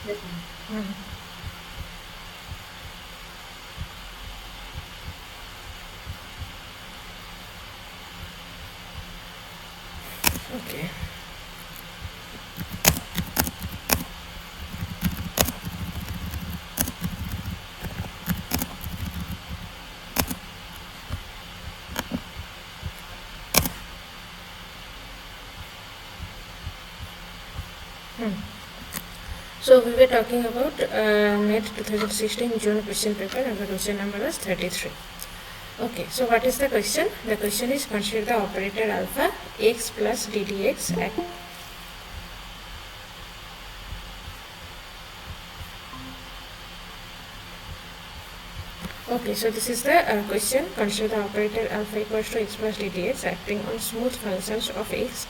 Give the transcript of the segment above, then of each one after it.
Yes, ma'am. Okay. So we were talking about NET 2016 June question paper, and the question number was 33. Okay, so what is the question? The question is, consider the operator alpha x plus ddx at Okay, so this is the question. Consider the operator alpha equals to x plus ddx acting on smooth functions of x.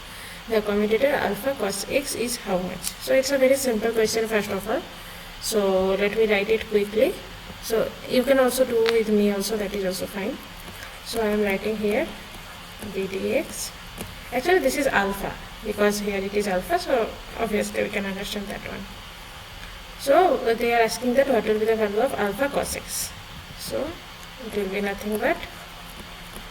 The commutator alpha cos x is how much? So it's a very simple question first of all. So let me write it quickly. So you can also do with me also, that is also fine. So I am writing here ddx. Actually this is alpha because here it is alpha, so obviously we can understand that one. So they are asking that what will be the value of alpha cos x. So it will be nothing but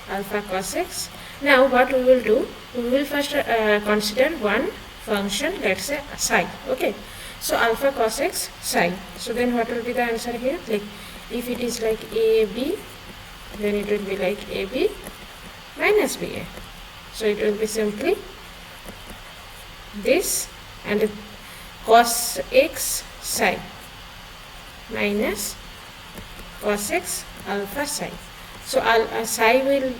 alpha cos x. Now what we will do, we will first consider one function, let's say psi. Okay, so alpha cos x psi. So then what will be the answer here? Like if it is like ab, then it will be like ab minus ba. So it will be simply this, and cos x psi minus cos x alpha psi. So psi will,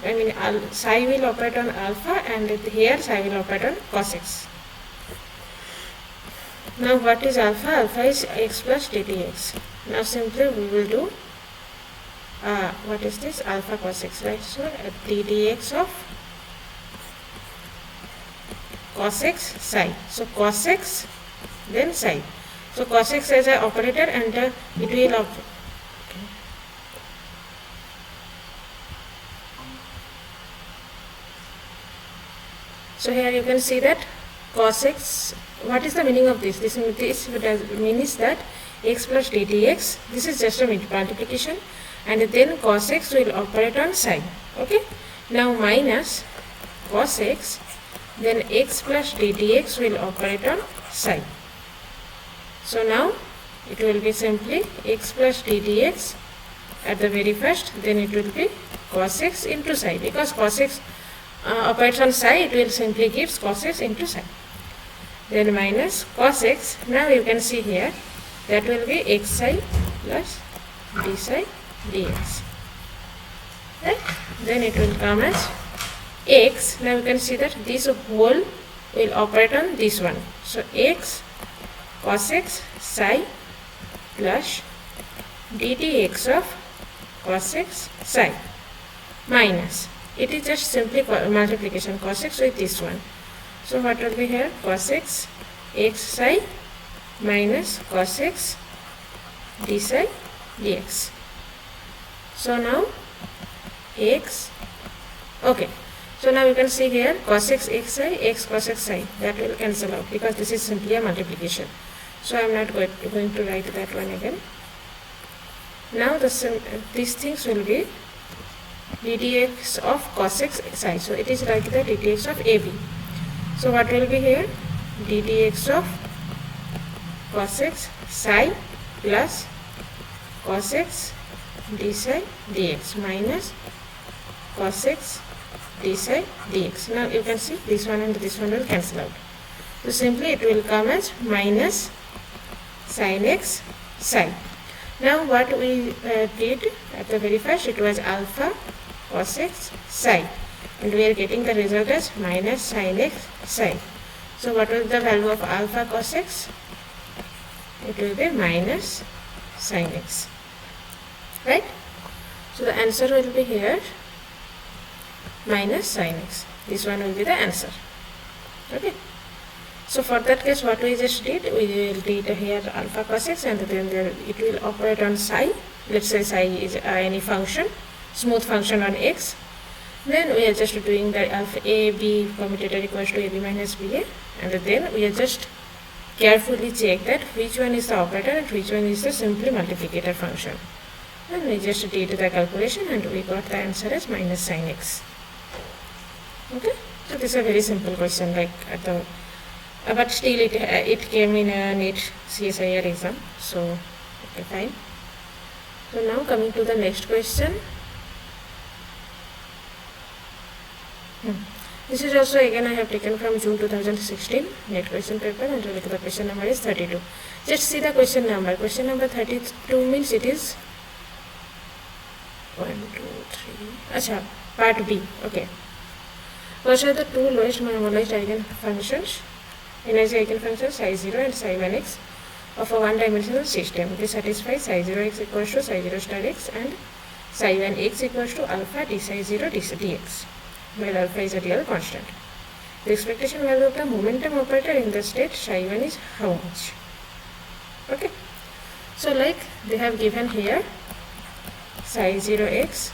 psi will operate on alpha, and here psi will operate on cos x. Now what is alpha? Alpha is x plus ddx. Now simply we will do what is this? Alpha cos x, right? So ddx of cos x psi. So cos x then psi. So cos x as an operator, and it will So here you can see that cos x, what is the meaning of this? This means that x plus ddx, this is just a multiplication, and then cos x will operate on psi. Okay, now minus cos x, then x plus ddx will operate on psi. So now it will be simply x plus ddx at the very first, then it will be cos x into psi, because cos x operates on psi, it will simply give cos x into psi. Then minus cos x, now you can see here, that will be x psi plus d psi dx. Right? Then it will come as x, now you can see that this whole will operate on this one. So x cos x psi plus ddx of cos x psi minus, it is just simply multiplication, cos x with this one. So what will be here? Cos x psi minus cos x d psi dx. So now x, okay, so now you can see here cos x psi, x cos x psi, that will cancel out because this is simply a multiplication. So I am not going to write that one again. Now these things will be ddx of cos x psi. So it is like the ddx of ab. So what will be here? ddx of cos x psi plus cos x d psi dx minus cos x d psi dx. Now you can see this one and this one will cancel out. So simply it will come as minus sin x psi. Now what we did at the very first, it was alpha cos x psi, and we are getting the result as minus sin x psi. So what was the value of alpha cos x? It will be minus sin x, right? So the answer will be here minus sin x. This one will be the answer. Okay. So for that case, what we just did, we will did here alpha cos x, and then it will operate on psi. Let's say psi is any function, smooth function on x. Then we are just doing the alpha a b commutator equals to ab minus ba, and then we are just carefully check that which one is the operator and which one is the simply multiplicator function. And we just did the calculation and we got the answer as minus sin x. Okay, so this is a very simple question, like at the but still it came in a NEET CSIR exam, so okay, fine. So now coming to the next question. This is also again I have taken from June 2016 NEET question paper, and the question number is 32. Just see the question number. Question number 32 means it is 1, 2, 3. Acha, part B. Okay. What are the two lowest normalized eigenfunctions? Energy eigenfunctions psi 0 and psi 1x of a one-dimensional system. They satisfy psi 0x equals to psi 0 star x and psi 1x equals to alpha d psi 0 dx, where alpha is a real constant. The expectation value of the momentum operator in the state psi 1 is how much? Okay. So like they have given here psi 0x,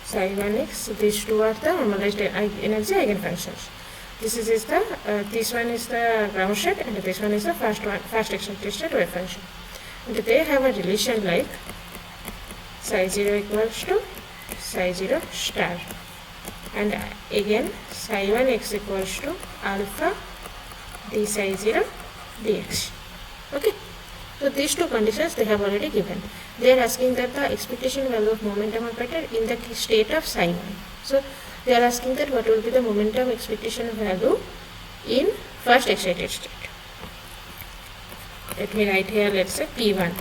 psi 1x, these two are the normalized energy eigenfunctions. This one is the ground state and this one is the fast excited state wave function. And they have a relation like psi 0 equals to psi 0 star, and again psi 1x equals to alpha d psi 0 dx. Okay, so these two conditions they have already given. They are asking that the expectation value of momentum operator in the state of psi 1. So they are asking that what will be the momentum expectation value in first excited state. Let me write here, let's say P1.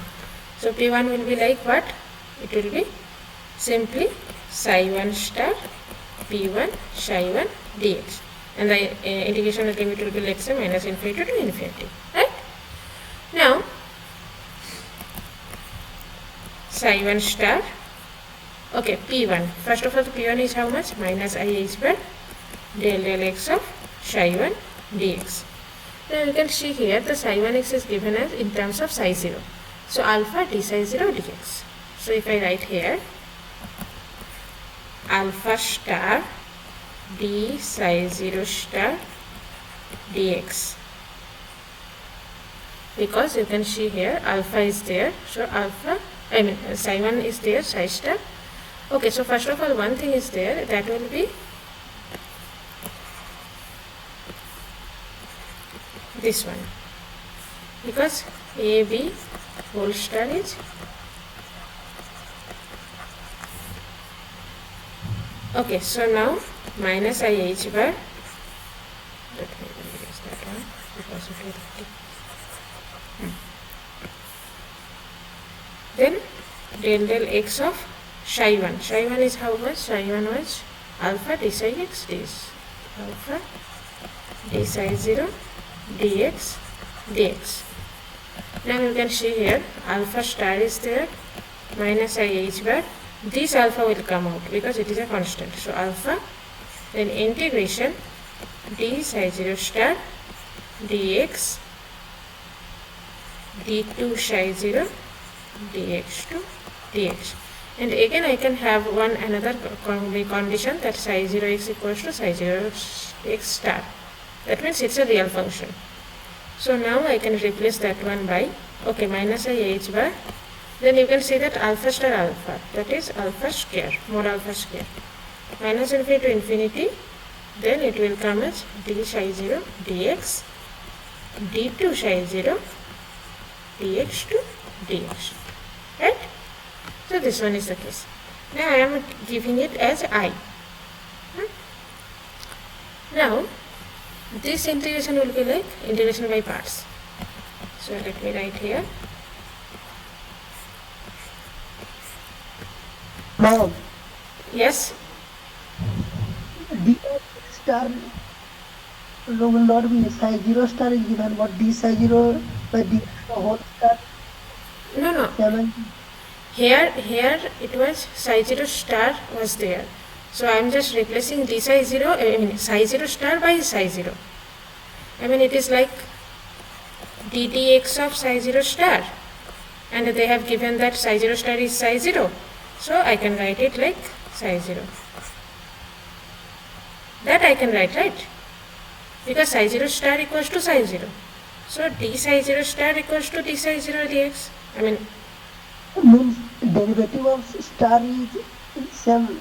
So P1 will be like what? It will be simply psi 1 star P1 psi 1 dx, and the integration limit will be, let's say, minus infinity to infinity, right? Now psi 1 star, okay, P1, first of all the P1 is how much? Minus IH bar del x of psi 1 dx. Now you can see here the psi 1x is given as in terms of psi 0. So alpha d psi 0 dx. So if I write here alpha star d psi 0 star dx, because you can see here alpha is there, so alpha, I mean psi 1 is there, psi star. Okay, so first of all one thing is there, that will be this one, because AB whole star is, okay, so now minus IH bar, let me erase that one because it will then del x of psi 1. Psi 1 is how much? Psi 1 was alpha d psi x, this alpha d psi 0 dx dx. Now you can see here alpha star is there, minus IH bar, this alpha will come out because it is a constant. So alpha, then integration d psi 0 star dx d2 psi 0 dx to dx. And again I can have another condition that psi 0x equals to psi 0x star. That means it's a real function. So now I can replace that one by, okay, minus IH bar. Then you can see that alpha star alpha, that is alpha square, more alpha square, minus infinity to infinity, then it will come as d psi 0 dx d2 psi 0 dx to dx, right? So this one is the case. Now I am giving it as I. Now this integration will be like integration by parts. So let me write here. Ma'am, Yes. d star will not be psi 0 star is given, but d psi 0 by d whole star No. 7. Here it was psi 0 star was there. So I am just replacing d psi 0, I mean psi 0 star by psi 0. I mean it is like ddx of psi 0 star, and they have given that psi 0 star is psi 0. So I can write it like psi 0. That I can write, right? Because psi 0 star equals to psi 0. So d psi 0 star equals to d psi 0 dx. I mean, Means derivative of star is same.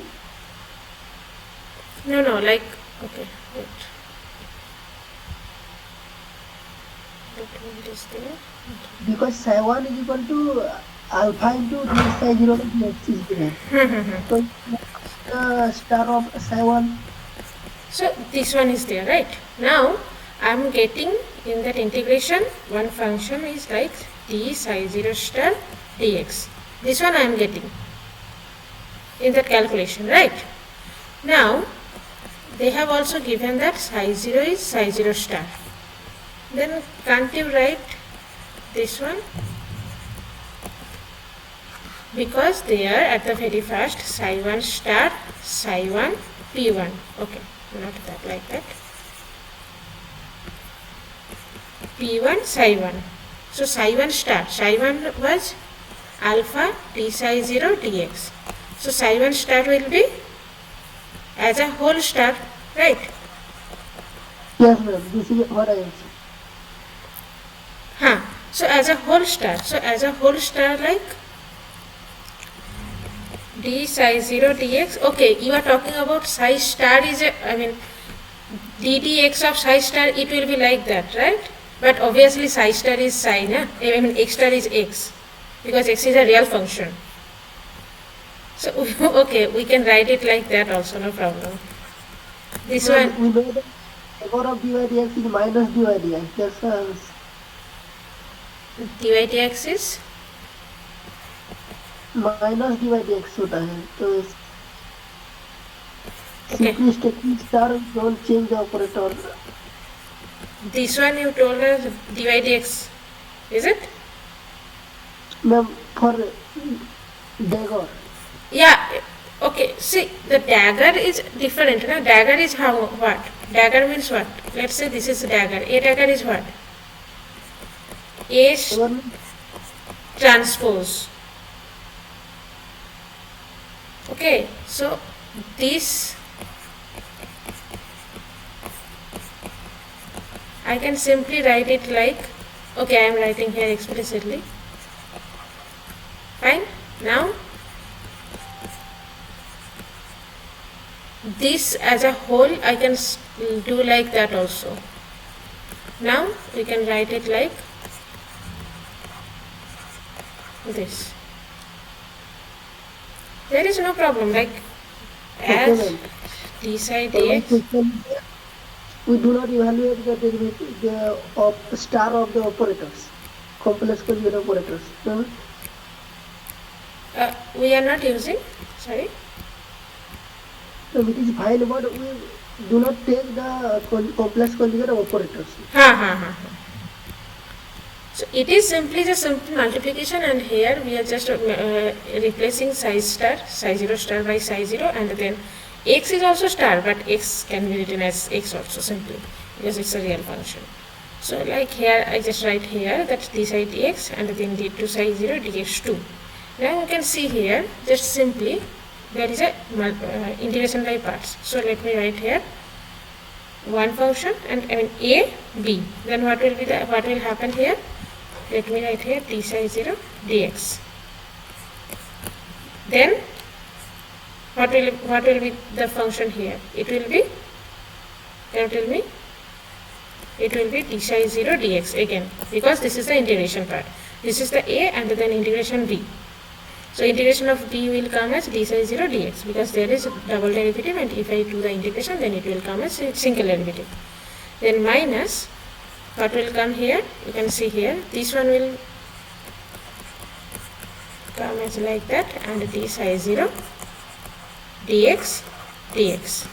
no, like, okay, wait. What is there? Because psi 1 is equal to alpha into d psi 0 dx is given. So star of psi 1. So this one is there, right? Now I am getting in that integration one function is like d psi 0 star dx. This one I am getting in that calculation, right? Now they have also given that psi 0 is psi 0 star. Then can't you write this one? Because they are at the very first psi 1 star, psi 1 p1. Okay, not that, like that. p1 psi 1. So psi 1 star, psi 1 was alpha d psi 0 dx. So psi 1 star will be as a whole star, right? Yes, ma'am. This is what I am saying. So as a whole star, like d psi 0 dx. Okay, you are talking about psi star is d dx of psi star, it will be like that, right? But obviously psi star is psi, na? I mean x star is x, because x is a real function. So okay, we can write it like that also, no problem. This Ma'am, one, we know that power of dy dx is minus dy dx. That's dy dx is minus dy dx होता है. तो okay. simply taking star, don't change the operator. This one you told us dy dx, is it? Ma'am, for dagger. Yeah, okay, see, the dagger is different, no? Dagger is how, what? Dagger means what? Let's say this is dagger. A dagger is what? A transpose. Okay, so this I can simply write it like, okay, I am writing here explicitly. Fine. Now this as a whole I can do like that also. Now we can write it like this. There is no problem, like as d psi dx. We do not evaluate the derivative of star of the operators, complex conjugate operators. No? We are not using, sorry. So it is fine, but we do not take the complex conjugate operators. So it is simply the simple multiplication, and here we are just replacing psi star, psi 0 star by psi 0, and then x is also star, but x can be written as x also simply, because it's a real function. So like here I just write here that d psi dx and then d2 psi 0 dx2. Now you can see here just simply there is a integration by parts. So let me write here one function, and I mean a, b. Then what will happen here? Let me write here d psi 0 dx. Then what will be the function here? It will be, can you tell me? It will be d psi 0 dx again, because this is the integration part. This is the a and then integration b. So integration of b will come as d psi 0 dx, because there is double derivative, and if I do the integration then it will come as a single derivative. Then minus, what will come here? You can see here, this one will come as like that, and d psi 0 dx dx.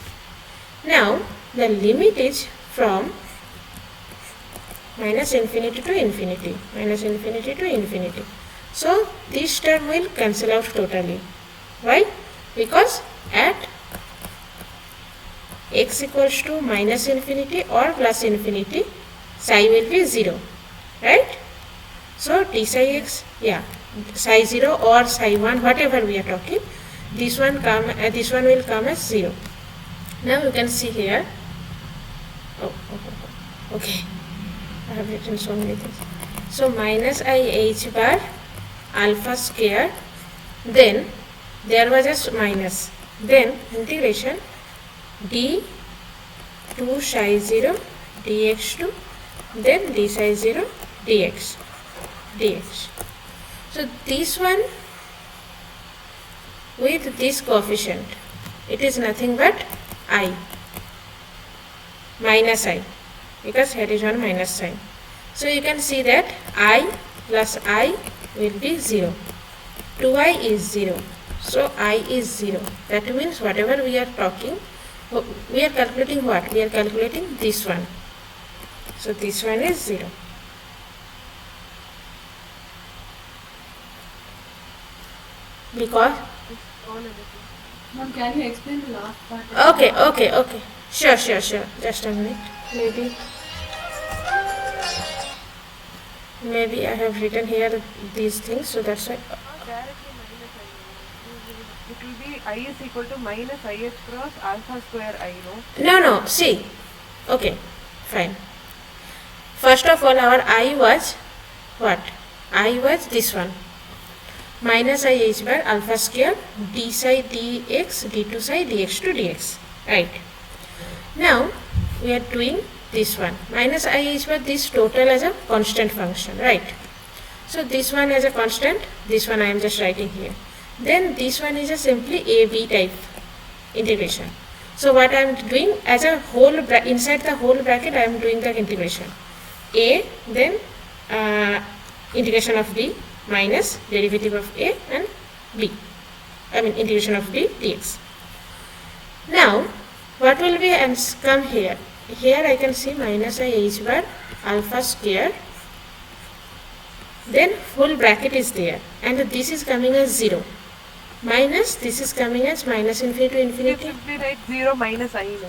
Now the limit is from minus infinity to infinity, minus infinity to infinity. So this term will cancel out totally. Why? Because at x equals to minus infinity or plus infinity, psi will be 0, right? So d psi x, yeah, psi 0 or psi 1, whatever we are talking, this one will come as 0. Now you can see here, okay, I have written so many things. So minus I h bar alpha square, then there was a minus, then integration d 2 psi 0 dx2, then d psi 0 dx. So this one with this coefficient, it is nothing but I, minus I, because here is one minus sign. So you can see that I plus I will be 0. 2I is 0. So I is 0. That means whatever we are talking, we are calculating what? We are calculating this one. So this one is 0. Because Ma'am, can you explain the last part? okay. Sure. Just a minute. Maybe I have written here these things, so that's why. Directly minus I. It will be I is equal to minus IH cross alpha square I, no? No, see. Okay, fine. First of all, our I was what? I was this one. Minus I h bar alpha square d psi dx d2 psi dx2 dx. Right. Now, we are doing this one. Minus I h bar, this total as a constant function. Right. So, this one as a constant. This one I am just writing here. Then, this one is a simply AB type integration. So, what I am doing as a whole, inside the whole bracket, I am doing the integration. A, then integration of B minus derivative of A and B. Integration of B dx. Now, what will be come here? Here I can see minus I h bar alpha square. Then full bracket is there, and this is coming as 0. Minus, this is coming as minus infinity to You infinity. simply write 0 minus I, no?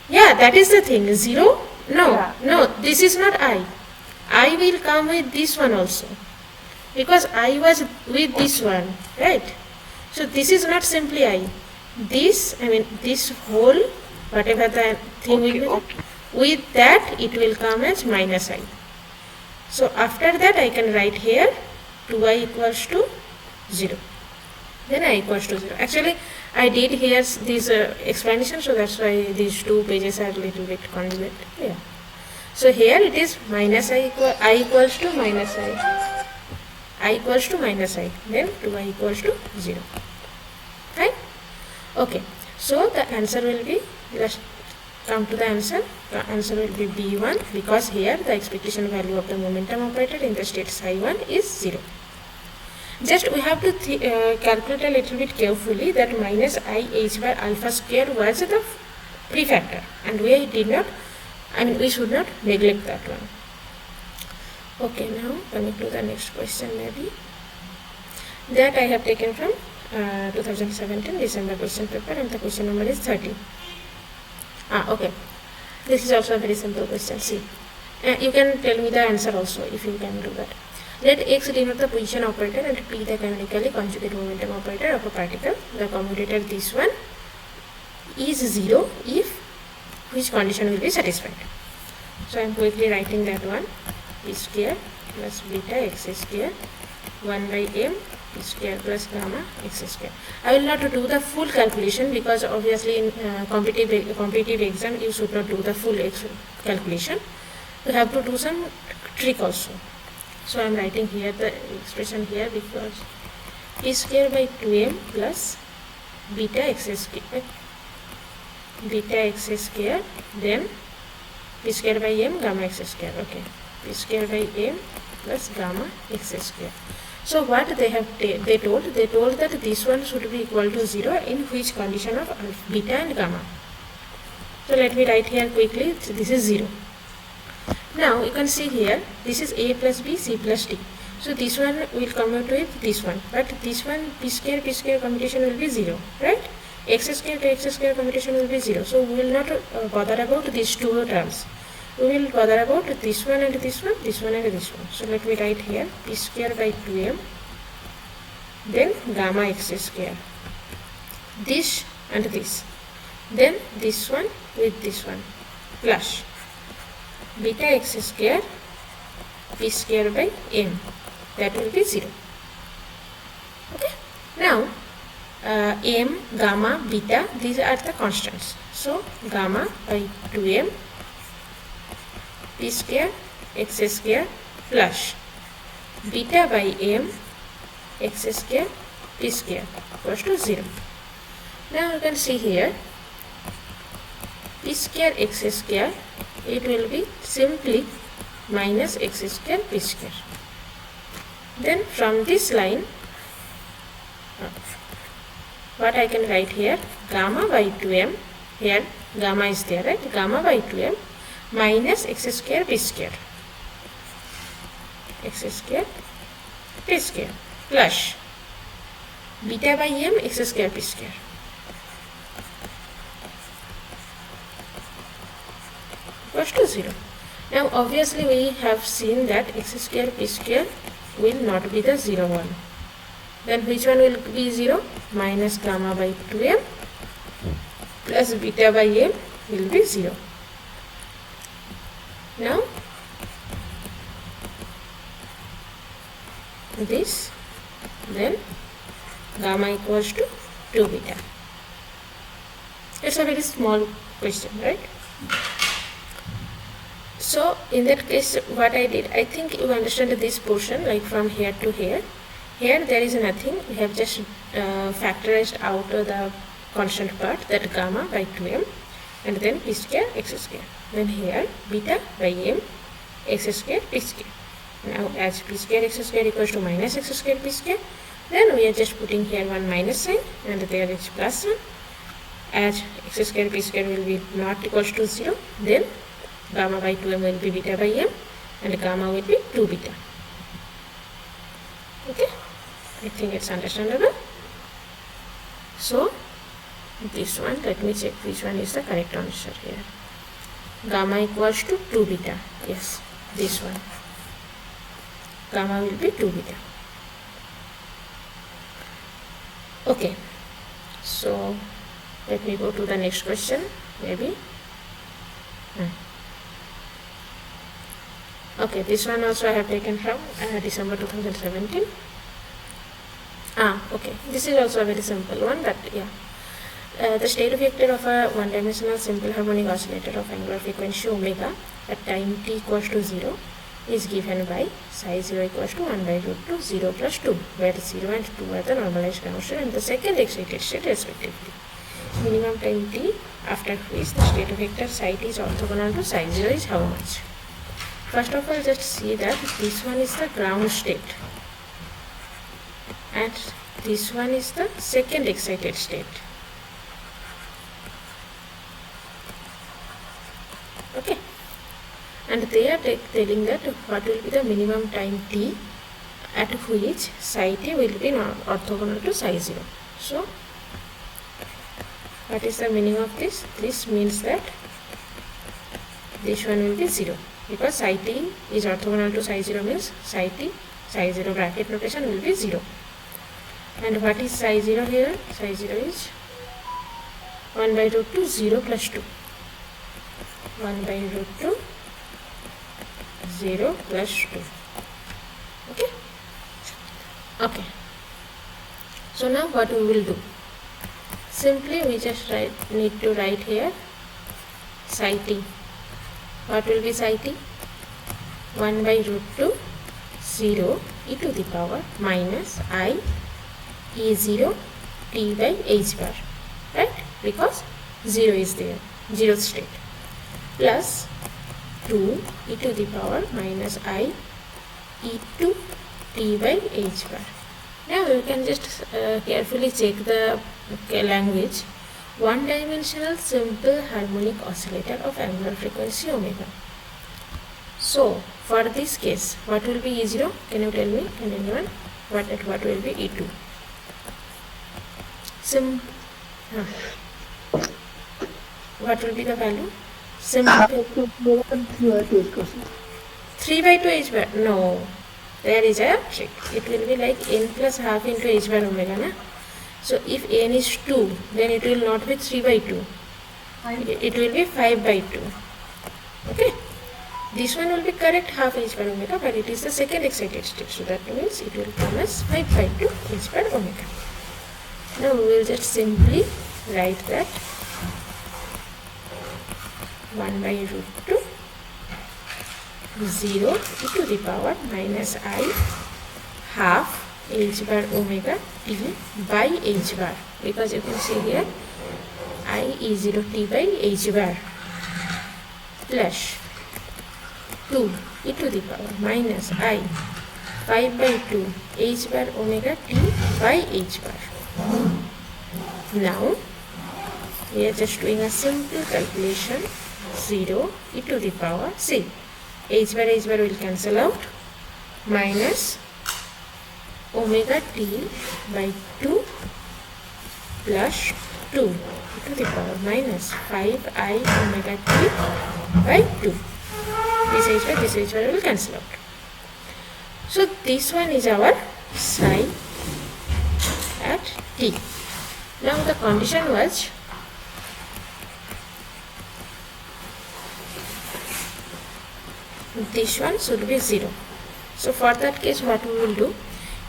Yeah, that is the thing. 0? Yeah. No, this is not I. I will come with this one also. Because I was with this one, right? So this is not simply I. This whole, whatever the thing will be, with that it will come as minus I. So after that I can write here 2I equals to 0. Then I equals to 0. Actually, I did here this explanation, so that's why these 2 pages are a little bit convoluted. Yeah. So here it is minus I equals to minus I equals to minus I, then 2I equals to 0. Right? Okay. So the answer will be, let's come to the answer. The answer will be B1, because here the expectation value of the momentum operator in the state psi 1 is 0. Just we have to calculate a little bit carefully that minus I h bar alpha square was the prefactor, and we did not, we should not neglect that one. Okay, now coming to the next question, maybe that I have taken from 2017 December question paper, and the question number is 30. Okay, this is also a very simple question. See, you can tell me the answer also if you can do that. Let x denote the position operator and p the canonically conjugate momentum operator of a particle. The commutator this one is 0 if which condition will be satisfied. So I am quickly writing that one. P square plus beta x square 1 by m p square plus gamma x square. I will not do the full calculation because obviously in competitive exam you should not do the full calculation. You have to do some trick also. So I am writing here the expression here because p square by 2m plus beta x square then p square by m gamma x square. Okay, p square by m plus gamma x square. So what they have they told that this one should be equal to 0 in which condition of beta and gamma. So let me write here quickly. This is 0. Now you can see here this is a plus b c plus d. So this one will commute with this one, but this one p square commutation will be 0, right? X square to x square commutation will be 0. So we will not bother about these two terms. We will bother about this one and this one, this one and this one. So let me write here p square by 2m, then gamma x square, this and this, then this one with this one, plus beta x square p square by m, that will be 0. Okay, now m, gamma, beta, these are the constants. So gamma by 2m p square x square plus beta by m x square p square equals to 0. Now you can see here p square x square, it will be simply minus x square p square. Then from this line, what I can write here, gamma by 2m, here gamma is there, right? Gamma by 2m minus x square p square, x square p square plus beta by m x square p square. Equals to 0. Now obviously we have seen that x square p square will not be the 0 one. Then which one will be 0? Minus gamma by 2m plus beta by m will be 0. Now this, then gamma equals to 2 beta. It's a very small question, right? So in that case, what I did, I think you understand this portion, like from here to here. Here there is nothing, we have just factorized out the constant part, that gamma by 2m, and then p square x square. Then here beta by m x square p square. Now as p square x square equals to minus x square p square, then we are just putting here one minus sign and there is plus 1. As x square p square will be not equals to 0, then gamma by 2m will be beta by m and gamma will be 2 beta. Okay, I think it's understandable. So this one, let me check which one is the correct answer here. Gamma equals to 2 beta. Yes, this one. Gamma will be 2 beta. Okay, so let me go to the next question, maybe. Okay, this one also I have taken from December 2017. Okay, this is also a very simple one, but yeah. The state vector of a one-dimensional simple harmonic oscillator of angular frequency omega at time t equals to 0 is given by psi 0 equals to 1 by root 2 0 plus 2, where 0 and 2 are the normalized constant and the second excited state respectively. Minimum time t after which the state vector psi t is orthogonal to psi 0 is how much? First of all, just see that this one is the ground state and this one is the second excited state. Okay, and they are telling that what will be the minimum time t at which psi t will be orthogonal to psi 0. So what is the meaning of this? This means that this one will be 0, because psi t is orthogonal to psi 0 means psi t, psi 0 bracket notation will be 0. And what is psi 0 here? Psi 0 is 1 by root 2 0 plus 2. 1 by root 2 0 plus 2. Okay. Okay. So now what we will do? Simply we just need to write here psi t. What will be psi t? 1 by root 2 0 e to the power minus I E0 t by h bar, right? Because 0 is there, 0th state, plus 2 e to the power minus I E2 t by h bar. Now you can just carefully check the language. One-dimensional simple harmonic oscillator of angular frequency omega. So for this case, what will be E0? Can you tell me? Can anyone? What will be E2? What will be the value? Simple 3 by 2 h bar. No, there is a trick. It will be like n plus half into h bar omega, na? So if n is 2, then it will not be 3 by 2. It will be 5 by 2. Okay. This one will be correct half h bar omega, but it is the second excited state. So that means it will come as 5 pi to h bar omega. Now we will just simply write that 1 by root 2 0 e to the power minus I half h bar omega t by h bar, because you can see here I E0 t by h bar plus 2 e to the power minus I 5 by 2 h bar omega t by h bar. Now we are just doing a simple calculation. 0 e to the power, see, h bar will cancel out, minus omega t by 2 plus 2 e to the power minus 5i omega t by 2. This h bar will cancel out. So this one is our psi at t. Now the condition was this one should be 0. So for that case, what we will do,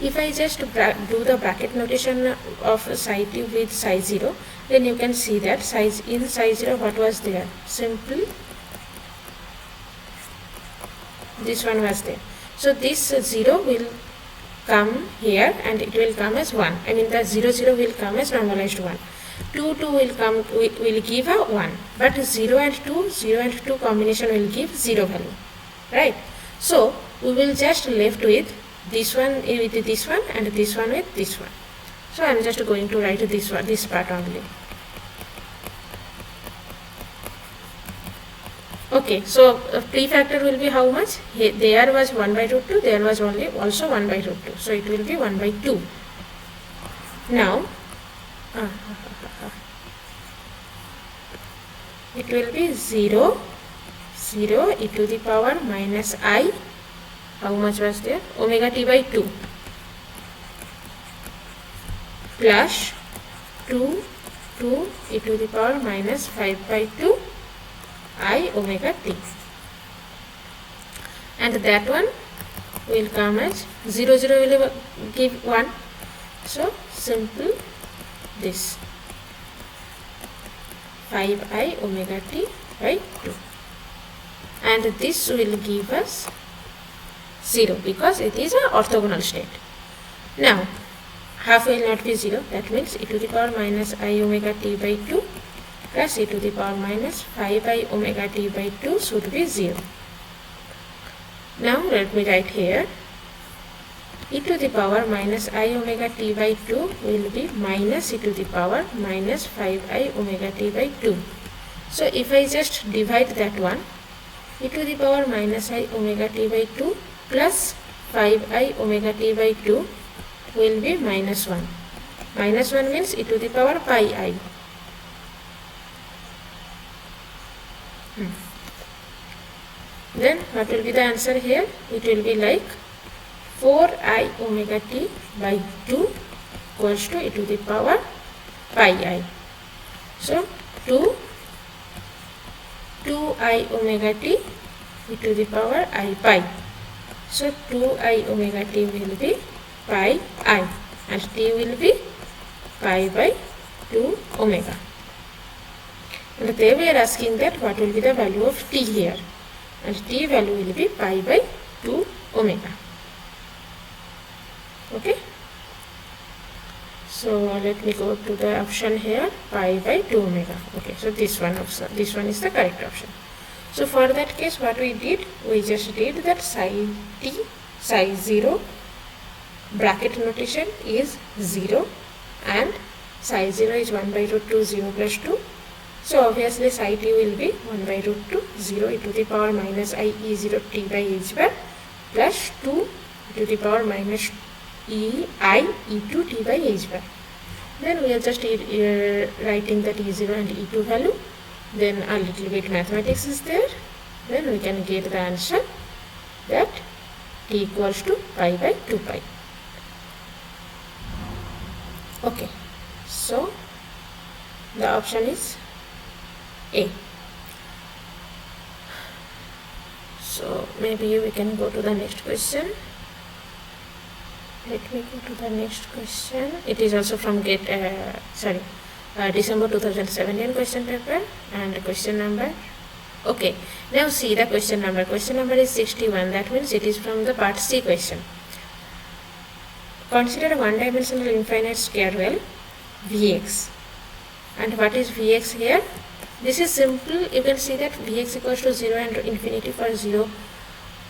if I just do the bracket notation of psi t with psi 0, then you can see that in psi 0 what was there? Simple this one was there. So this 0 will come here and it will come as 1. I mean the 0 0 will come as normalized 1. 2 2 will come, will give a 1. But 0 and 2 combination will give 0 value. Right? So we will just left with this one with this one and this one with this one. So I am just going to write this one, this part only. Okay, so prefactor will be how much? There was 1 by root 2, there was only also 1 by root 2. So it will be 1 by 2. Now, it will be 0, 0 e to the power minus I, how much was there? Omega t by 2 plus 2, 2 e to the power minus 5 by 2 I omega t, and that one will come as 0 0 will give 1. So simple this 5i omega t by 2, and this will give us 0 because it is an orthogonal state. Now half will not be 0, that means e to the power minus I omega t by 2 plus e to the power minus 5i omega t by 2 should be 0. Now let me write here e to the power minus I omega t by 2 will be minus e to the power minus 5i omega t by 2. So if I just divide that one, e to the power minus I omega t by 2 plus 5i omega t by 2 will be minus 1. Minus 1 means e to the power pi I. Then what will be the answer here? It will be like 4i omega t by 2 equals to e to the power pi I. So 2i omega t e to the power I pi. So 2i omega t will be pi I and t will be pi by 2 omega. And they were asking that what will be the value of t here, and t value will be pi by 2 omega. Okay, so let me go to the option here, pi by 2 omega. Okay, so this one is the correct option. So for that case, what we did, we just did that psi t, psi 0, bracket notation is 0 and psi 0 is 1 by root 2, 0 plus 2. So obviously psi t will be 1 by root 2, 0 e to the power minus I E0 t by h bar plus 2 e to the power minus I E2 t by h bar. Then we are just writing that E0 and E2 value. Then a little bit mathematics is there. Then we can get the answer that t equals to pi by 2 pi. Okay, so the option is A. So maybe we can go to the next question. Let me go to the next question. It is also from December 2017 question paper, and question number. Okay, now see the question number. Question number is 61. That means it is from the part C question. Consider a one-dimensional infinite square well Vx. And what is Vx here? This is simple. You can see that Vx equals to 0 and infinity for 0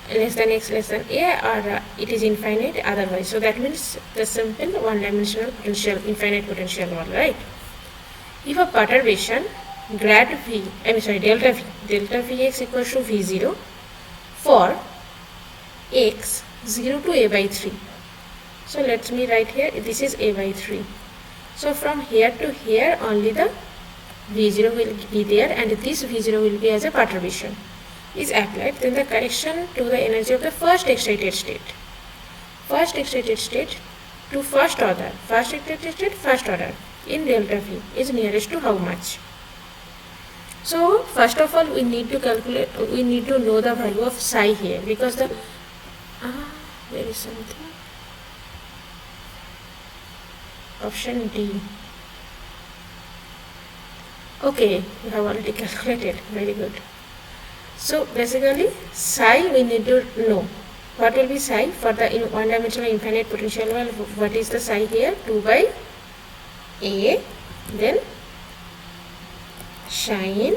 less than x less than a, or it is infinite otherwise. So that means the simple one-dimensional potential, infinite potential well, right? If a perturbation delta V Vx equals to V0 for x 0 to a by 3. So let me write here, this is a by 3. So from here to here only the V0 will be there, and this V0 will be as a perturbation is applied. Then the correction to the energy of the first excited state to first order, first order in delta V is nearest to how much? So first of all we need to calculate, we need to know the value of psi here, because the there is something, option D. Okay, we have already calculated, very good. So basically psi we need to know. What will be psi for the one-dimensional infinite potential well? What is the psi here? 2 by a, then sine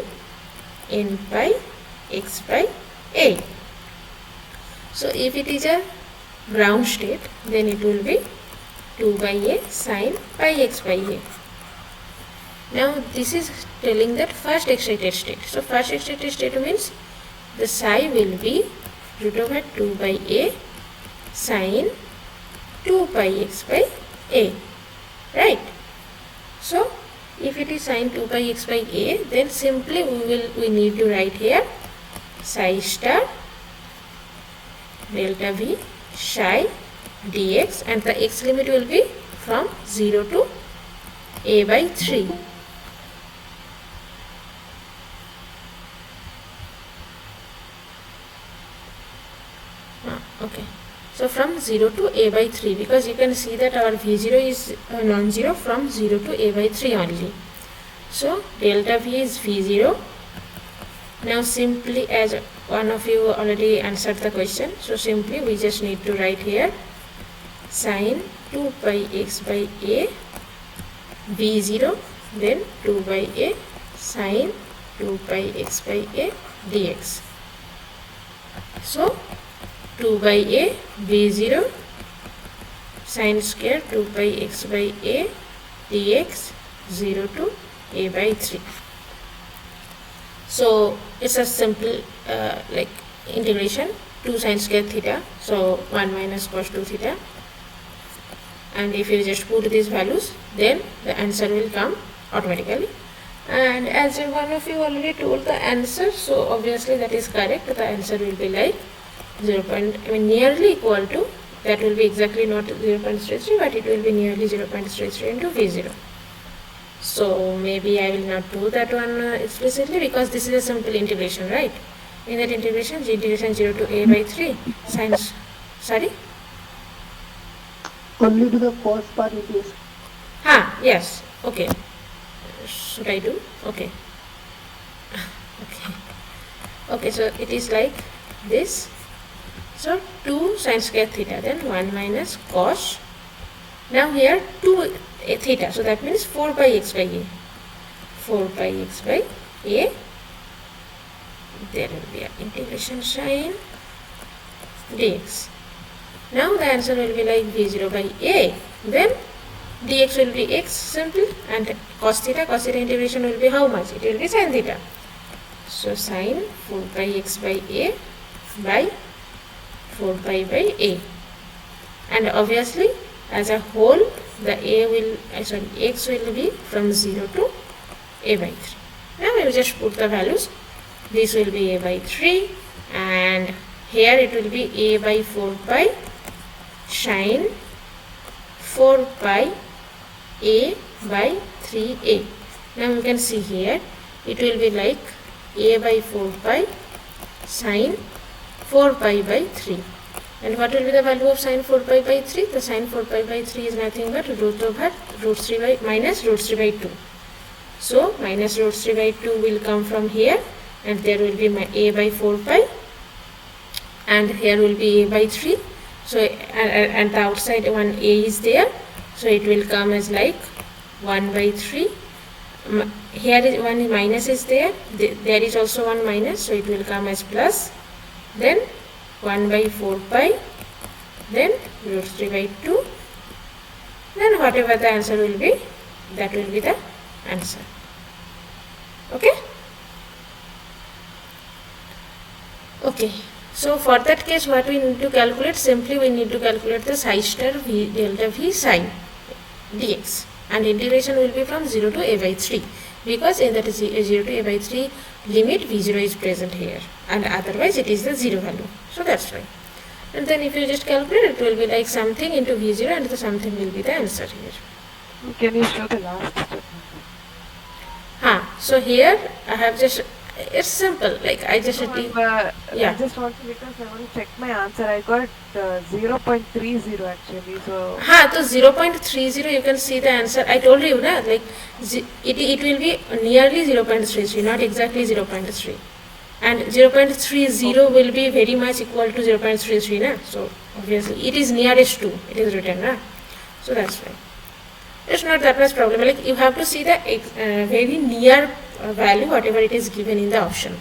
n by x by a. So if it is a ground state, then it will be 2 by a sine pi x by a. Now this is telling that first excited state. So first excited state means the psi will be root over 2 by a sine 2 pi x by a, right? So if it is sine 2 pi x by a, then simply we need to write here psi star delta V psi dx, and the x limit will be from 0 to a by 3. Okay, so from 0 to a by 3, because you can see that our V0 is non-zero from 0 to a by 3 only. So delta V is V0. Now simply, as one of you already answered the question, so simply we just need to write here sine 2 pi x by a V0, then 2 by a sine 2 pi x by a dx. So 2 by a V0 sine square 2 pi x by a dx 0 to a by 3. So it's a simple like integration 2 sine square theta, so 1 minus cos 2 theta, and if you just put these values, then the answer will come automatically. And as one of you already told the answer, so obviously that is correct. The answer will be like nearly equal to, that will be exactly not 0.33, but it will be nearly 0.33 into V0. So maybe I will not do that one explicitly, because this is a simple integration, right? In that integration, integration 0 to a by 3 sine, sorry? Only to the cos part it is. Yes, okay. Should I do? Okay. Okay, so it is like this. So 2 sine square theta, then 1 minus cos. Now here 2 theta, so that means 4 pi x by a. 4 pi x by a. There will be an integration sign dx. Now the answer will be like V0 by a. Then dx will be x simple, and cos theta integration will be how much? It will be sin theta. So sine 4 pi x by a by 4 pi by a, and obviously as a whole the x will be from 0 to a by 3. Now we will just put the values. This will be a by 3, and here it will be a by 4 pi sine 4 pi a by 3a. Now you can see here it will be like a by 4 pi sine 4 pi by 3. And what will be the value of sine 4 pi by 3? The sine 4 pi by 3 is nothing but root over root 3 by minus root 3 by 2. So minus root 3 by 2 will come from here, and there will be my a by 4 pi, and here will be a by 3. So and the outside one a is there, so it will come as like 1 by 3. Here is one minus is there, there is also one minus, so it will come as plus, then 1 by 4 pi, then root 3 by 2, then whatever the answer will be, that will be the answer. Okay? Okay. So for that case, what we need to calculate? Simply we need to calculate the psi star v delta v sine dx, and integration will be from 0 to a by 3, because in that 0 to a by 3 limit v0 is present here, and otherwise it is the 0 value. So that's why. And then if you just calculate, it will be like something into v0, and the something will be the answer here. Can you show the last step? So here I have just, it's simple, like I just I just want to, because I want to check my answer. I got 0.30 actually. So so 0.30 you can see the answer. I told you na, like it will be nearly 0.33, not exactly 0.3, and 0.30 will be very much equal to 0.33 na. So obviously it is nearest to, it is written na. So that's why it's not that much problem. Like you have to see the very near value whatever it is given in the option.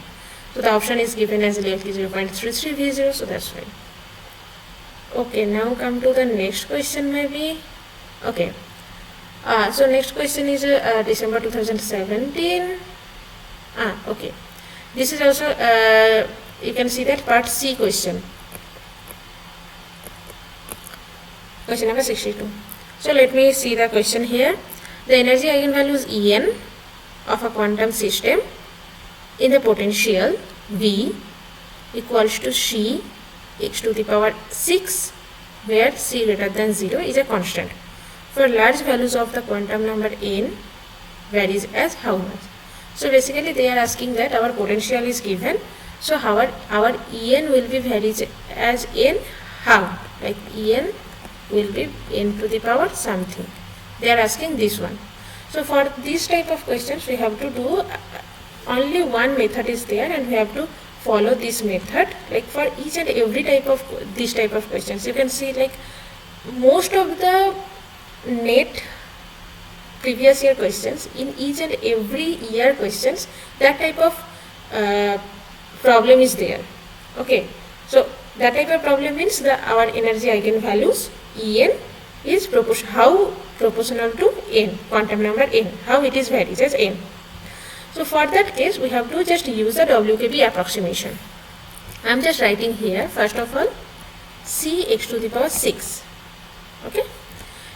So the option is given as like 0.33 v0, so that's why. Okay, now come to the next question maybe. Okay, so next question is December 2017. Okay, this is also you can see that part C question, question number 62. So let me see the question here. The energy eigenvalue is En of a quantum system in the potential V equals to C x to the power 6, where C greater than 0 is a constant. For large values of the quantum number n varies as how much? So basically they are asking that our potential is given, so our En will be varies as n how, like En will be n to the power something. They are asking this one. So for this type of questions we have to do only one method is there, and we have to follow this method. Like for each and every type of this type of questions, you can see like most of the NET previous year questions, in each and every year questions, that type of problem is there. Okay, so that type of problem means that our energy eigenvalues En is proportional to n, quantum number n, how it is varies as n. So for that case we have to just use the WKB approximation. I am just writing here first of all C x to the power 6. Okay,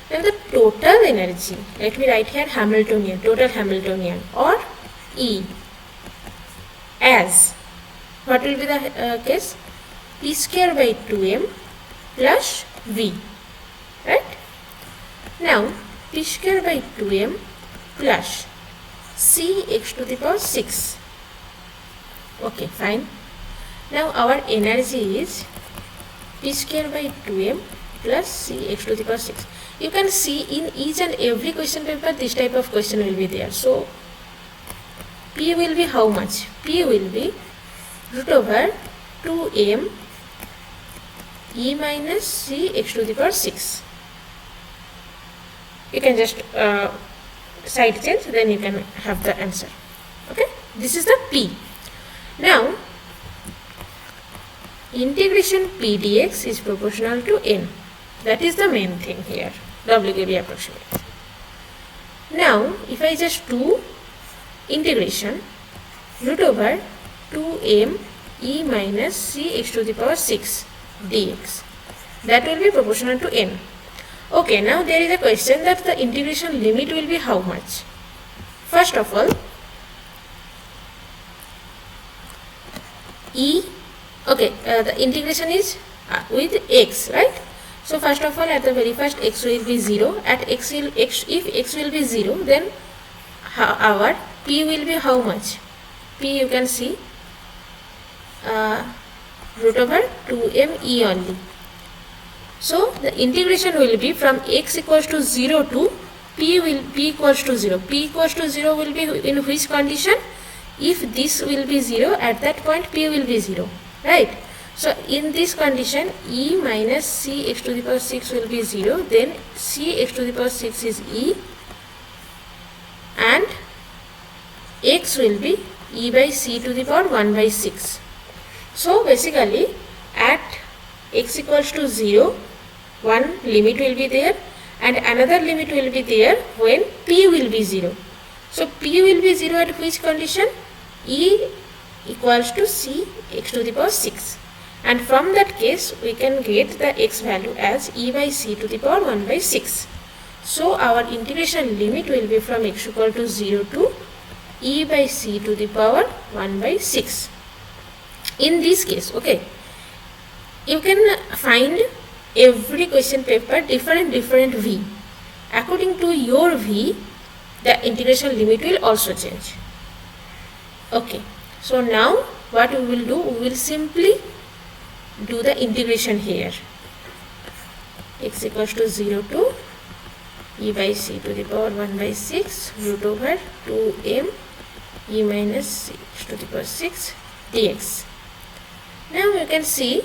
then the total energy, let me write here Hamiltonian, total Hamiltonian, or E, as what will be the case? P square by 2m plus V, right? Now P square by 2m plus C x to the power 6. Okay, fine. Now our energy is P square by 2m plus C x to the power 6. You can see in each and every question paper this type of question will be there. So P will be how much? P will be root over 2m E minus C x to the power 6. You can just side change, then you can have the answer. Okay, this is the P. Now integration P dx is proportional to n. That is the main thing here, WKB approximation. Now if I just do integration root over 2m E minus C x to the power 6 dx, that will be proportional to n. Okay, now there is a question that the integration limit will be how much? First of all, E, okay, the integration is with x, right? So first of all, at the very first x will be 0. At if x will be 0, then our P will be how much? P you can see root over 2m e only. So the integration will be from x equals to 0 to p equals to 0. P equals to 0 will be in which condition? If this will be 0, at that point p will be 0, right? So in this condition, e minus c x to the power 6 will be 0, then c x to the power 6 is e, and x will be e by c to the power 1 by 6. So basically at x equals to 0, one limit will be there and another limit will be there when p will be 0. So p will be 0 at which condition? E equals to c x to the power 6, and from that case we can get the x value as e by c to the power 1 by 6. So our integration limit will be from x equal to 0 to e by c to the power 1 by 6. In this case, okay, you can find every question paper different v. According to your v, the integration limit will also change. Okay, so now what we will do, we will simply do the integration here. X equals to 0 to e by c to the power 1 by 6 root over 2m e minus c to the power 6 dx. Now you can see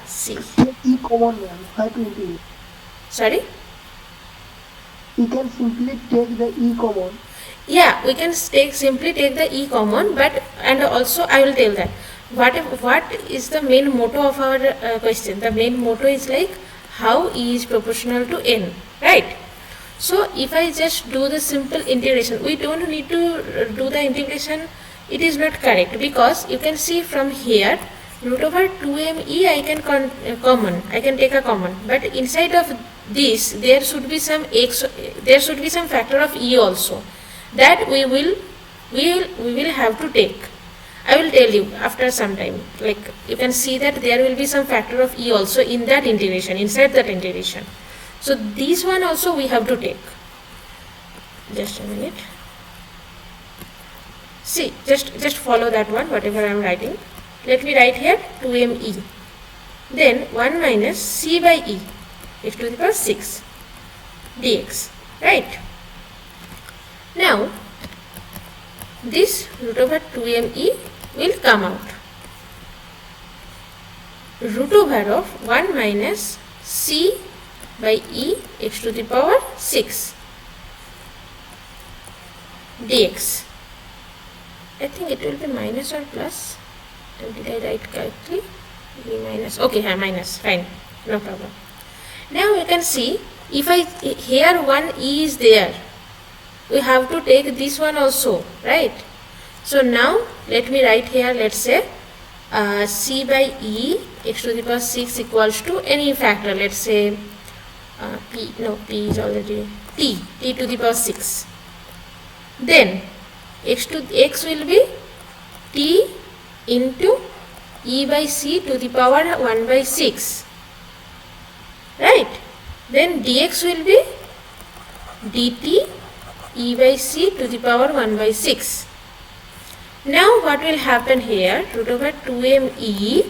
C. E common, ma'am. How to integrate? Sorry? We can simply take the e common. Yeah, we can simply take the e common, but and also I will tell that what is the main motto of our question. The main motto is like how e is proportional to n, right? So if I just do the simple integration, we don't need to do the integration. It is not correct because you can see from here root over 2m e I can common, I can take a common, but inside of this there should be some x, there should be some factor of e also, that we will have to take. I will tell you after some time. Like you can see that there will be some factor of e also in that integration, inside that integration. So this one also we have to take. Just a minute. See, just follow that one, whatever I am writing. Let me write here 2m e. Then 1 minus c by e x to the power 6 dx. Right? Now, this root over 2m e will come out. Root over of 1 minus c by e x to the power 6 dx. I think it will be minus or plus. Did I write correctly? E minus. Okay, minus. Fine. No problem. Now you can see if here one e is there, we have to take this one also, right? So now let me write here, let's say c by e x to the power 6 equals to any factor, let's say p is already t to the power 6. Then x will be t into e by c to the power 1 by 6, right? Then dx will be dt e by c to the power 1 by 6. Now what will happen here? Root over 2m e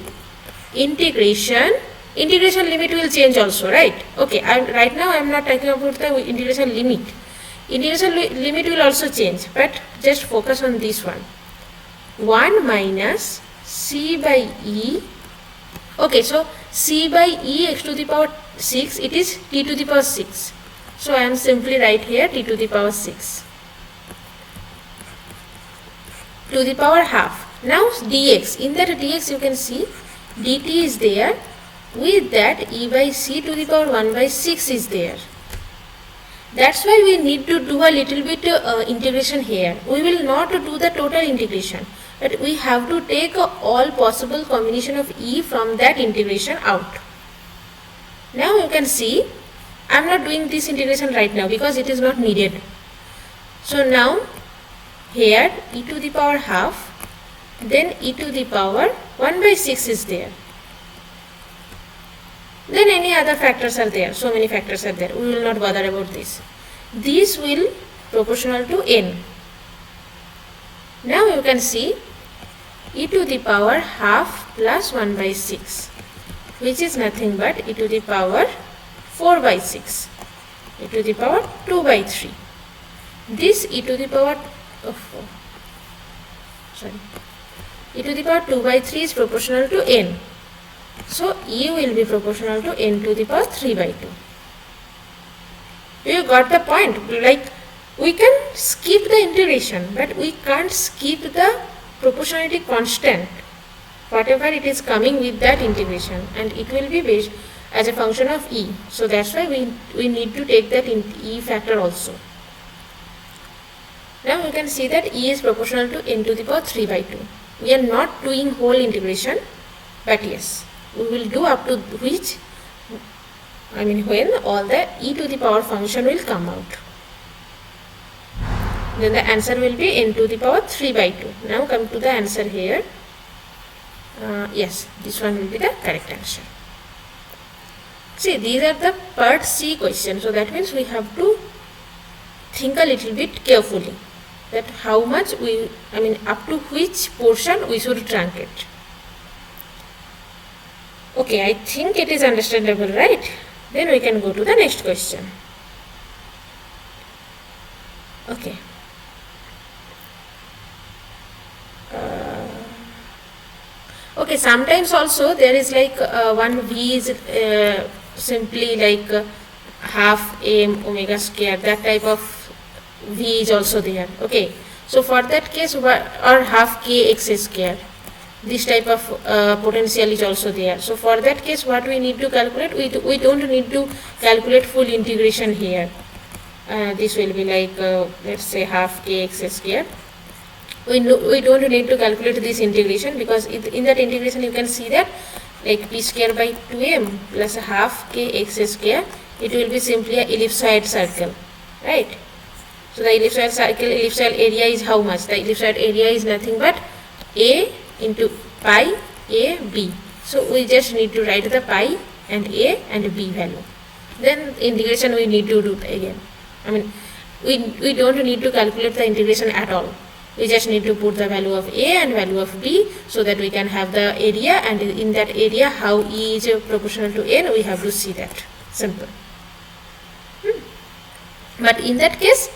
integration limit will change also, right? Okay, right now I am not talking about the integration limit. Integration limit will also change, but just focus on this one. 1 minus c by e. Okay, so c by e x to the power 6, it is t to the power 6. So I am simply write here t to the power 6 to the power half. Now dx, in that dx you can see dt is there, with that e by c to the power 1 by 6 is there. That's why we need to do a little bit integration here. We will not do the total integration, but we have to take all possible combination of e from that integration out. Now you can see I am not doing this integration right now because it is not needed. So now here e to the power half, then e to the power 1 by 6 is there. Then any other factors are there, so many factors are there, we will not bother about this. This will proportional to n. Now you can see e to the power half plus 1 by 6, which is nothing but e to the power 4 by 6, e to the power 2 by 3. This e to the power e to the power 2 by 3 is proportional to n. So e will be proportional to n to the power 3 by 2. You got the point? Like, we can skip the integration, but we can't skip the proportionality constant, whatever it is coming with that integration, and it will be based as a function of e. So that's why we need to take that e factor also. Now we can see that e is proportional to n to the power 3 by 2. We are not doing whole integration, but yes, we will do up to which, when all the e to the power function will come out. Then the answer will be n to the power 3 by 2. Now come to the answer here. Yes, this one will be the correct answer. See, these are the part C questions. So that means we have to think a little bit carefully that how much up to which portion we should truncate. Okay, I think it is understandable, right? Then we can go to the next question. Okay. Okay, sometimes also there is like one v is simply like half m omega square, that type of v is also there. Okay, so for that case, or half k x square, this type of potential is also there. So for that case, what we need to calculate, we don't need to calculate full integration here. This will be like let's say half k x square. We don't need to calculate this integration, because in that integration you can see that like p square by 2m plus half k x square, it will be simply an ellipsoid circle, right? So the ellipsoid circle, ellipsoid area is how much? The ellipsoid area is nothing but a into pi a b. So we just need to write the pi and a and b value. Then integration we need to do again. We don't need to calculate the integration at all. We just need to put the value of a and value of b, so that we can have the area, and in that area how e is proportional to n, we have to see that. Simple. But in that case,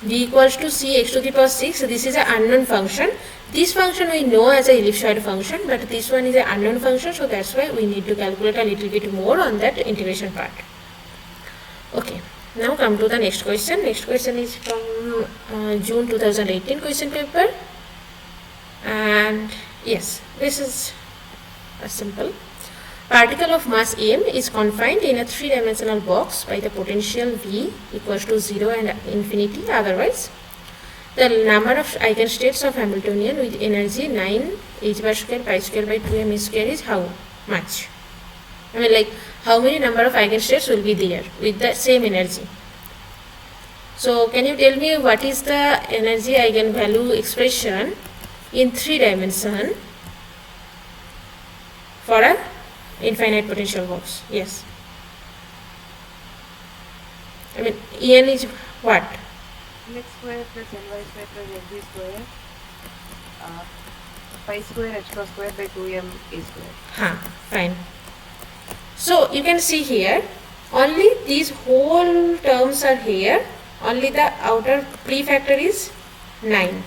b equals to c x to the power 6, this is an unknown function. This function we know as a ellipsoid function, but this one is an unknown function, so that's why we need to calculate a little bit more on that integration part. Okay. Now come to the next question. Next question is from June 2018 question paper, and yes, this is a simple. Particle of mass m is confined in a 3-dimensional box by the potential V equals to 0 and infinity. Otherwise, the number of eigenstates of Hamiltonian with energy 9 h bar square pi square by 2m square is how much? How many number of eigenstates will be there with the same energy? So can you tell me what is the energy eigenvalue expression in 3 dimension for a infinite potential box? Yes. En is what? X square plus ny square plus nz square pi square h cross square by 2m a square. Fine. So you can see here, only these whole terms are here, only the outer prefactor is 9.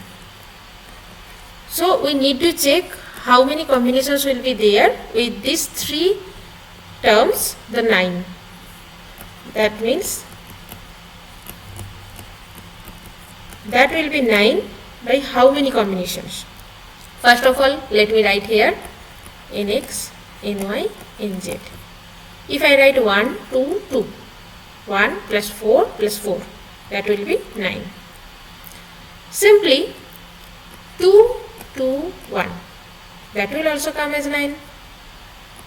So we need to check how many combinations will be there with these 3 terms, the 9. That means that will be 9 by how many combinations? First of all, let me write here nx, ny, nz. If I write 1, 2, 2, 1 plus 4 plus 4, that will be 9. Simply 2, 2, 1, that will also come as 9.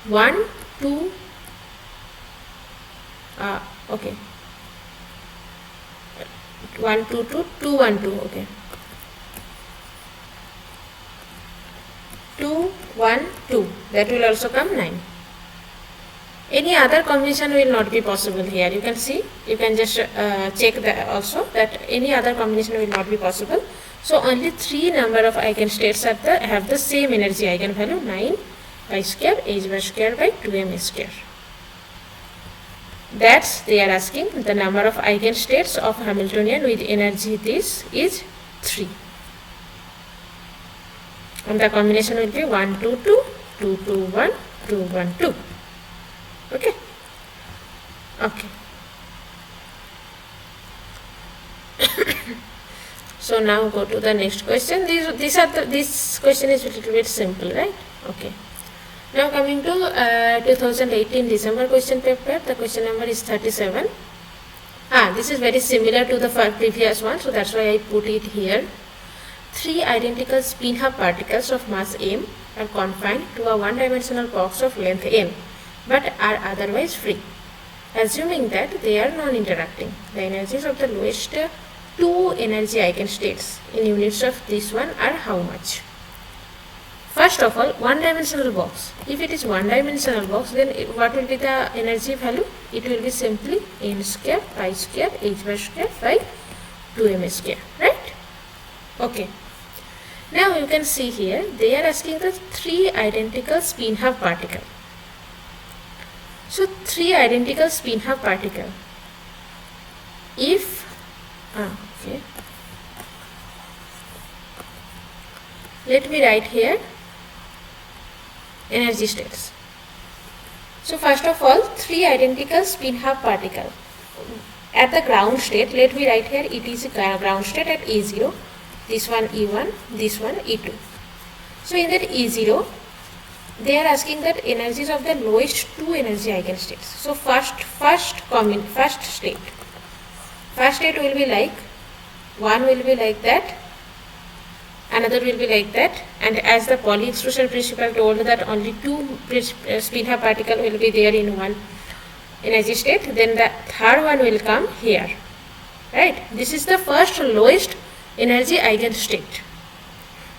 1, 2, okay. 1, 2, 2, 2, 1, 2, okay. 2, 1, 2, that will also come 9. Any other combination will not be possible here. You can see, you can just check that also, that any other combination will not be possible. So only 3 number of eigenstates have the same energy eigenvalue 9 pi square h bar square by 2m square. That's they are asking the number of eigenstates of Hamiltonian with energy this is 3. And the combination will be 1 2 2 2 2 1 2 1 2. Okay. Okay. So now go to the next question. This question is a little bit simple, right? Okay. Now coming to 2018 December question paper, the question number is 37. This is very similar to the previous one, so that's why I put it here. 3 identical spin-half particles of mass m are confined to a one-dimensional box of length m, but are otherwise free. Assuming that they are non-interacting, the energies of the lowest 2 energy eigenstates in units of this one are how much? First of all, one-dimensional box. If it is one-dimensional box, then what will be the energy value? It will be simply n square pi square h bar square by 2m square, right? Okay. Now you can see here, they are asking the 3 identical spin-half particle. So 3 identical spin-half particle. If okay, let me write here energy states. So first of all, 3 identical spin-half particle at the ground state. Let me write here it is a ground state at E0. This one E1, this one E2. So in that E0, they are asking that energies of the lowest 2 energy eigenstates. So first state will be like, one will be like that, another will be like that, and as the Pauli exclusion principle told that only 2 spin-half particle will be there in one energy state, then the third one will come here, right? This is the first lowest energy eigenstate.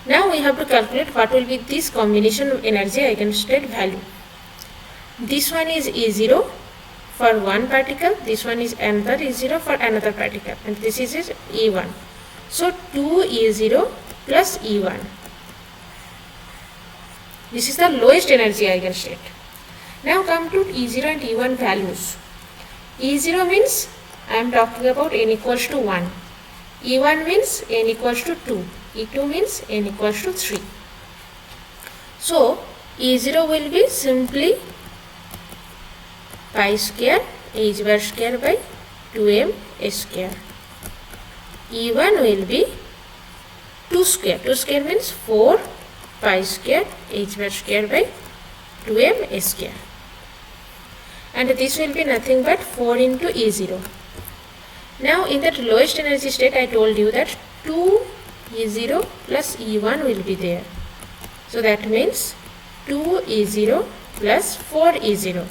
Now we have to calculate what will be this combination of energy eigenstate value. This one is E0 for one particle, this one is another E0 for another particle, and this is E1. So 2 E0 plus E1. This is the lowest energy eigenstate. Now come to E0 and E1 values. E0 means I am talking about n equals to 1. E1 means n equals to 2. E2 means n equals to 3. So E0 will be simply pi square h bar square by 2m square. E1 will be 2 square. 2 square means 4 pi square h bar square by 2m square. And this will be nothing but 4 into E0. Now in that lowest energy state, I told you that 2 E0 plus E1 will be there. So that means 2 E0 plus 4 E0,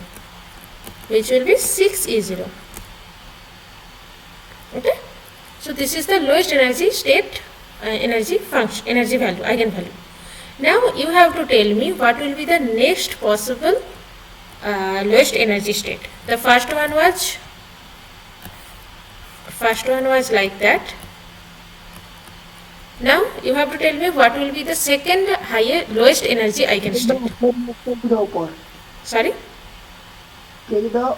which will be 6 E0. Okay. So this is the lowest energy state, energy value, eigenvalue. Now you have to tell me what will be the next possible lowest energy state. The first one was like that. Now you have to tell me what will be the second lowest energy eigenstate. To the upper. Sorry? Take the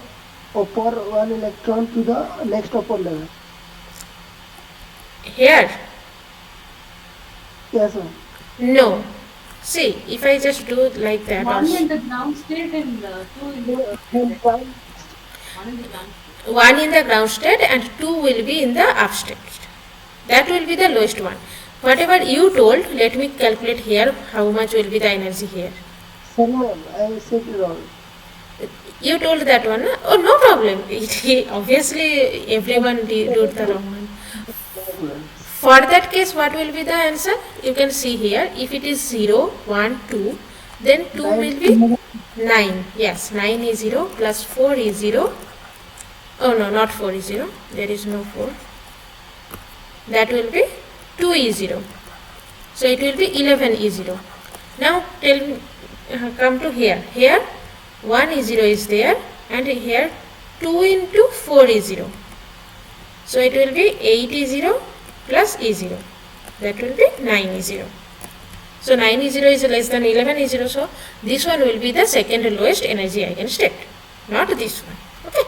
upper one electron to the next upper level. Here? Yes, ma'am. No. See, if I just do like that One also. in the ground state and 2 in the And try- one in the ground state. 1 in the ground state and 2 will be in the up state. That will be the lowest one. Whatever you told, let me calculate here how much will be the energy here. Sorry, ma'am, I said it wrong. You told that one, na? Oh, no problem. Obviously, everyone did the wrong one. For that case, what will be the answer? You can see here, if it is 0, 1, 2, then 2 will be 9. Yes, 9 is 0 plus 4 is 0. Oh no, not 4 is 0. There is no 4. That will be 2 is 0. So it will be 11 is 0. Now tell me, come to here. Here 1 is 0 is there, and here 2 into 4 is 0. So it will be 8 is 0 plus E0. that will be 9 E0. So 9 E0 is less than 11 E0, so this one will be the second lowest energy eigenstate, not this one. Okay.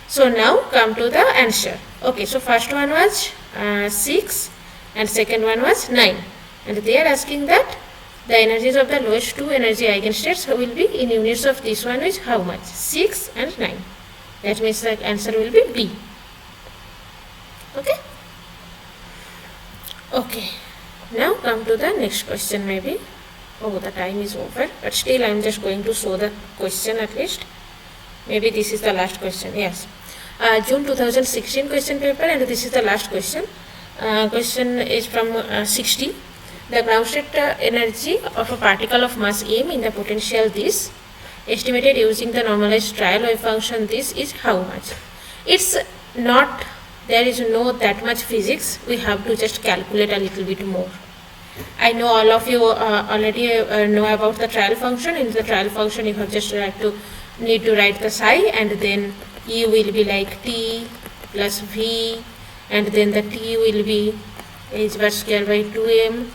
So now come to the answer. Okay, so first one was 6 and second one was 9, and they are asking that the energies of the lowest two energy eigenstates will be in units of this one is how much? 6 and 9. That means the answer will be B. Okay. Okay. Now come to the next question maybe. Oh, the time is over, but still I am just going to show the question at least. Maybe this is the last question. Yes. June 2016 question paper, and this is the last question. Question is from 60. The ground state energy of a particle of mass m in the potential this, estimated using the normalized trial wave function this, is how much? It's not, there is no that much physics. We have to just calculate a little bit more. I know all of you already know about the trial function. In the trial function you have just need to write the psi, and then E will be like T plus V, and then the T will be h bar square by 2m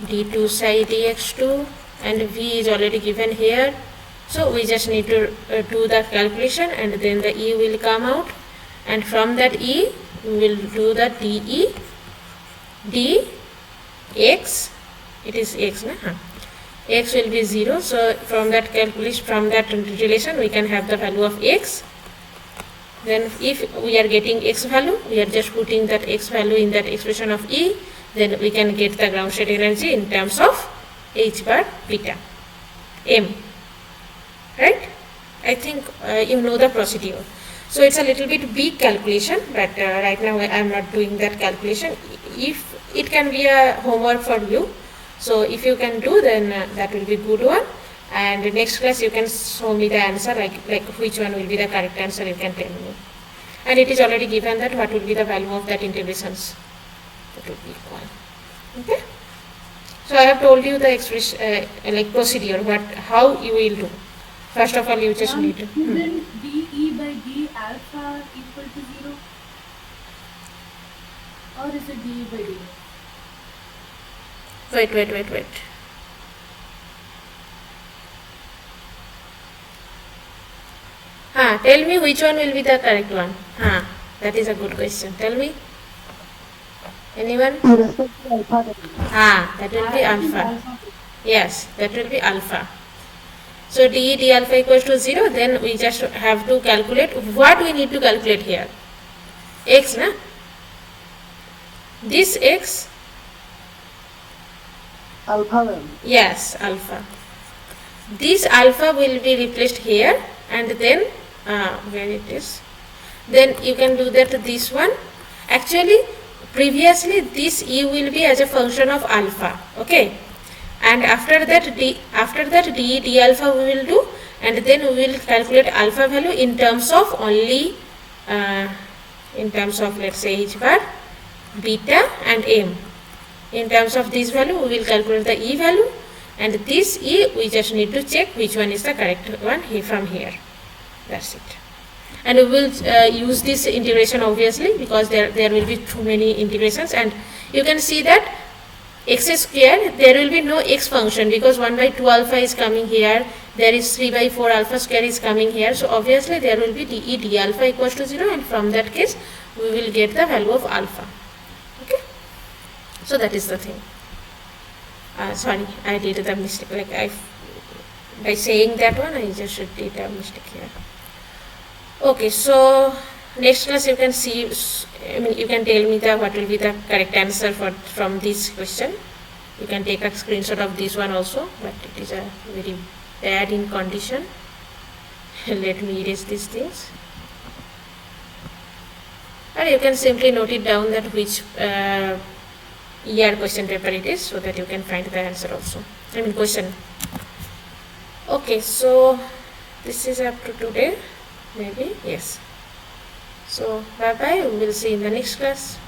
d2 psi dx2, and V is already given here. So we just need to do the calculation, and then the E will come out, and from that E we will do the dE dx. It is x, na? X will be 0. So from that calculation, from that relation, we can have the value of x. Then if we are getting x value, we are just putting that x value in that expression of E. Then we can get the ground state energy in terms of h bar beta m. Right? I think you know the procedure. So it's a little bit big calculation, but right now I am not doing that calculation. If it can be a homework for you, so if you can do, then that will be good one. And next class you can show me the answer, like which one will be the correct answer, you can tell me. And it is already given that what will be the value of that integrations. That will be equal. Okay. So I have told you the expression, like procedure, how you will do. First of all, you just need to. Isn't dE by d alpha equal to 0? Or is it dE by d? Wait. Tell me which one will be the correct one. That is a good question. Tell me. Anyone? With respect to alpha, That will be alpha. Yes, that will be alpha. So d alpha equals to 0, then we just have to calculate what we need to calculate here. X, na? This x, alpha value. yes, alpha. This alpha will be replaced here, and then where it is, then you can do that this one. Actually previously this E will be as a function of alpha, okay, and after that d alpha we will do, and then we will calculate alpha value in terms of only in terms of, let's say, h bar, beta and m. In terms of this value we will calculate the E value, and this E we just need to check which one is the correct one from here. That's it. And we will use this integration obviously, because there will be too many integrations, and you can see that x square, there will be no x function because 1 by 2 alpha is coming here, there is 3 by 4 alpha square is coming here, so obviously there will be dE d alpha equals to 0, and from that case we will get the value of alpha. Okay, so that is the thing. Sorry, I did the mistake, like by saying that one I just did a mistake here. Okay, so next class you can see, you can tell me what will be the correct answer from this question. You can take a screenshot of this one also, but it is a very bad in condition. Let me erase these things. Or you can simply note it down that which year question paper it is, so that you can find the answer also. Question. Okay, so this is up to today. Maybe, yes. So bye bye, we will see in the next class.